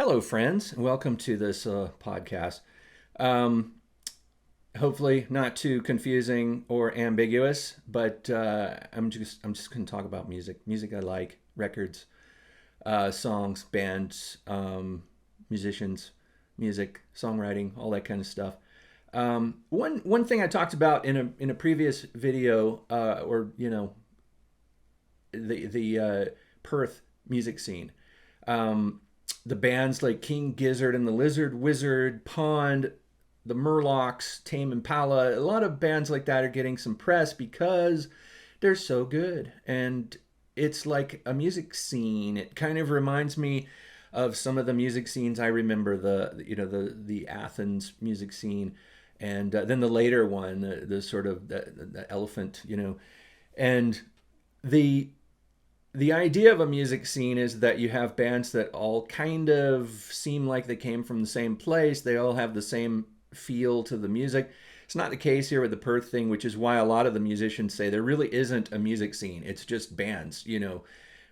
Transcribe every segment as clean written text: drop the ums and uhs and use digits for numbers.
Hello, friends. Welcome to this podcast. Um, Hopefully, not too confusing or ambiguous, but I'm just going to talk about music I like, records, songs, bands, musicians, music, songwriting, all that kind of stuff. One thing I talked about in a previous video, or the Perth music scene. Um, the bands like King Gizzard and the Lizard Wizard, Pond, the Murlocs, Tame Impala, a lot of bands like that are getting some press because they're so good. And it's like a music scene. It kind of reminds me of some of the music scenes I remember, the Athens music scene, and then the later one, the sort of the elephant, and the the idea of a music scene is that you have bands that all kind of seem like they came from the same place. They all have the same feel to the music. It's not the case here with the Perth thing, which is why a lot of the musicians say there really isn't a music scene. It's just bands.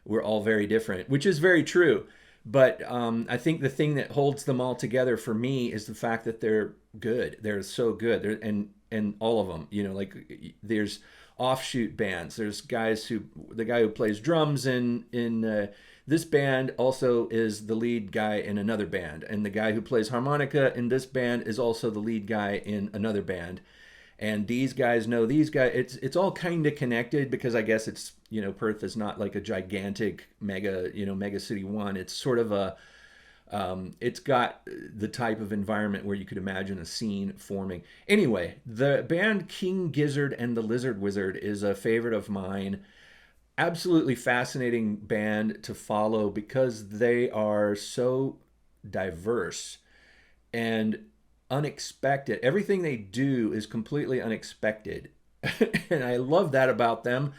We're all very different, which is very true. But I think the thing that holds them all together for me is the fact that they're good. They're so good. And all of them, there's offshoot bands. There's the guy who plays drums in this band also is the lead guy in another band, and the guy who plays harmonica in this band is also the lead guy in another band. And these guys know these guys. It's all kind of connected because I guess it's Perth is not like a gigantic mega city one. It's sort of it's got the type of environment where you could imagine a scene forming. Anyway, the band King Gizzard and the Lizard Wizard is a favorite of mine. Absolutely fascinating band to follow because they are so diverse and unexpected. Everything they do is completely unexpected. And I love that about them.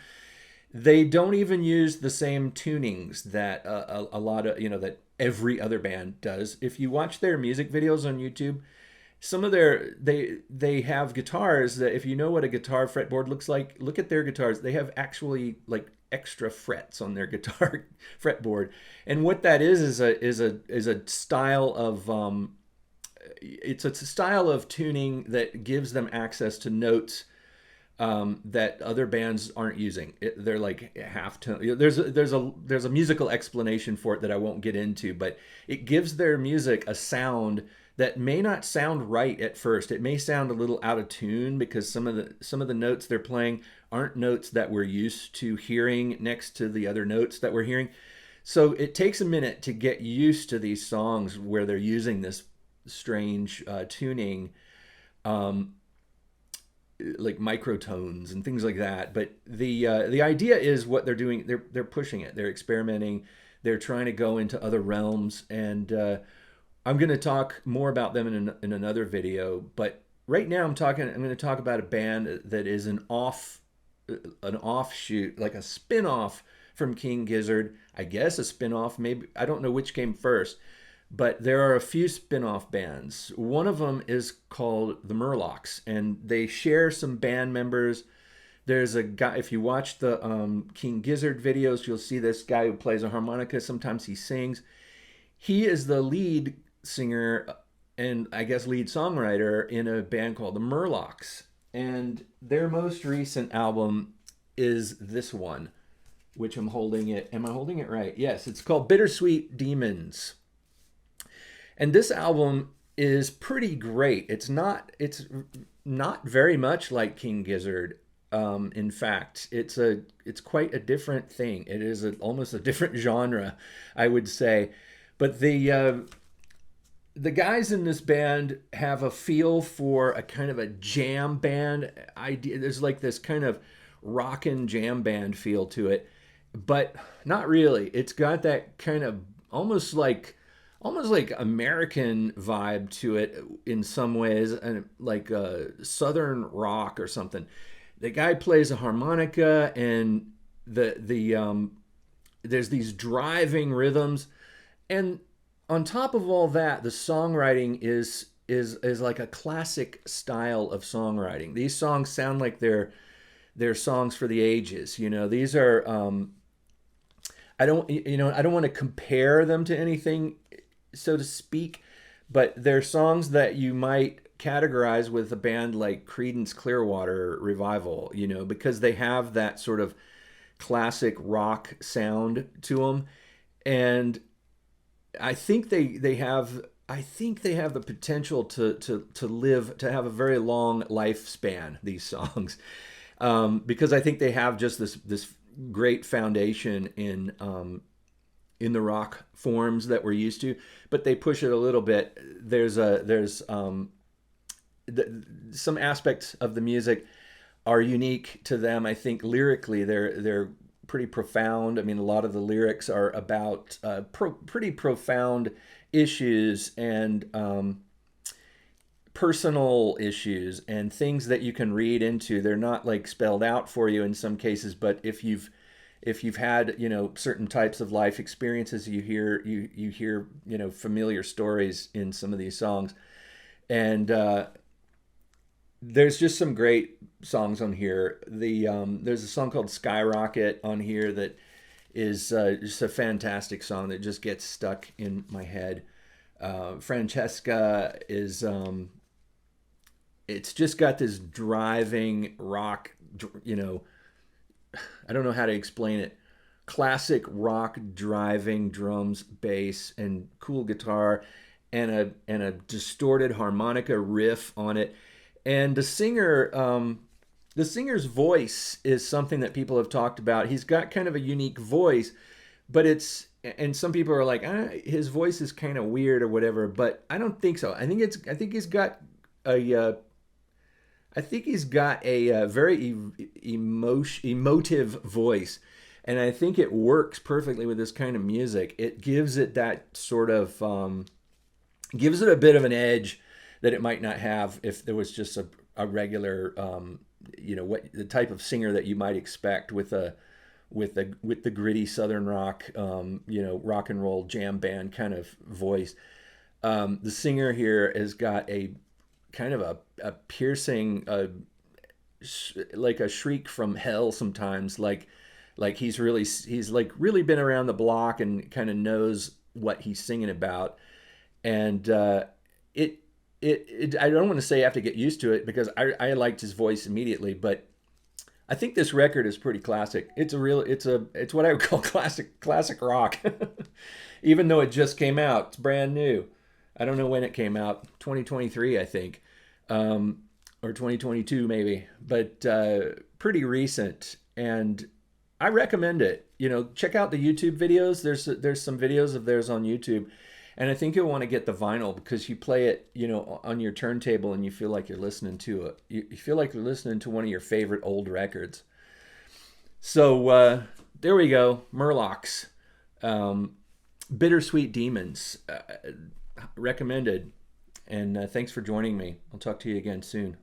They don't even use the same tunings that a lot of that every other band does. If you watch their music videos on YouTube, some of they have guitars that, if you know what a guitar fretboard looks like, look at their guitars. They have actually like extra frets on their guitar fretboard, and what that is a style of it's a style of tuning that gives them access to notes that other bands aren't using. They're like half tone. There's a musical explanation for it that I won't get into, but it gives their music a sound that may not sound right at first. It may sound a little out of tune because some of the notes they're playing aren't notes that we're used to hearing next to the other notes that we're hearing. So it takes a minute to get used to these songs where they're using this strange tuning. Like microtones and things like that. But the idea is what they're doing. They're pushing it. They're experimenting. They're trying to go into other realms. And I'm going to talk more about them in another video. But right now I'm going to talk about a band that is an offshoot, like a spin-off from King Gizzard. I guess a spin-off. Maybe I don't know which came first. But there are a few spin-off bands. One of them is called the Murlocs, and they share some band members. There's a guy, if you watch the King Gizzard videos, you'll see this guy who plays a harmonica. Sometimes he sings. He is the lead singer and I guess lead songwriter in a band called the Murlocs. And their most recent album is this one, which I'm holding it. Am I holding it right? Yes, it's called Bittersweet Demons. And this album is pretty great. It's not very much like King Gizzard. In fact, it's quite a different thing. It is almost a different genre, I would say. But the guys in this band have a feel for a kind of a jam band idea. There's like this kind of rockin' jam band feel to it, but not really. It's got that kind of almost like American vibe to it in some ways, and like a southern rock or something. The guy plays a harmonica, and there's these driving rhythms, and on top of all that, the songwriting is like a classic style of songwriting. These songs sound like they're songs for the ages. These are I don't want to compare them to anything so to speak, but they're songs that you might categorize with a band like Creedence Clearwater Revival, you know, because they have that sort of classic rock sound to them. And I think they have the potential to live to have a very long lifespan, these songs, because I think they have just this great foundation in the rock forms that we're used to, but they push it a little bit. Some aspects of the music are unique to them. I think lyrically they're pretty profound. I mean, a lot of the lyrics are about pretty profound issues and personal issues and things that you can read into. They're not like spelled out for you in some cases, but if you've had, you know, certain types of life experiences, you hear, you know, familiar stories in some of these songs. And there's just some great songs on here. There's a song called Skyrocket on here that is just a fantastic song that just gets stuck in my head. Francesca is it's just got this driving rock, you know, I don't know how to explain it. Classic rock driving drums, bass, and cool guitar, and a distorted harmonica riff on it. And the singer's voice is something that people have talked about. He's got kind of a unique voice, but and some people are like, his voice is kind of weird or whatever. But I don't think so. I think he's got a very emotive voice, and I think it works perfectly with this kind of music. It gives it that sort of gives it a bit of an edge that it might not have if there was just a regular, you know, what the type of singer that you might expect with the gritty Southern rock, you know, rock and roll jam band kind of voice. The singer here has got a kind of a piercing, like a shriek from hell sometimes, like he's like really been around the block and kind of knows what he's singing about. And I don't want to say I have to get used to it because I liked his voice immediately, but I think this record is pretty classic. It's what I would call classic rock, even though it just came out. It's brand new. I don't know when it came out, 2023, I think, or 2022 maybe, but pretty recent. And I recommend it. You know, check out the YouTube videos. There's some videos of theirs on YouTube, and I think you'll want to get the vinyl because you play it, you know, on your turntable, and you feel like you're listening to it. You feel like you're listening to one of your favorite old records. So there we go, Murlocs, Bittersweet Demons, recommended. And thanks for joining me. I'll talk to you again soon.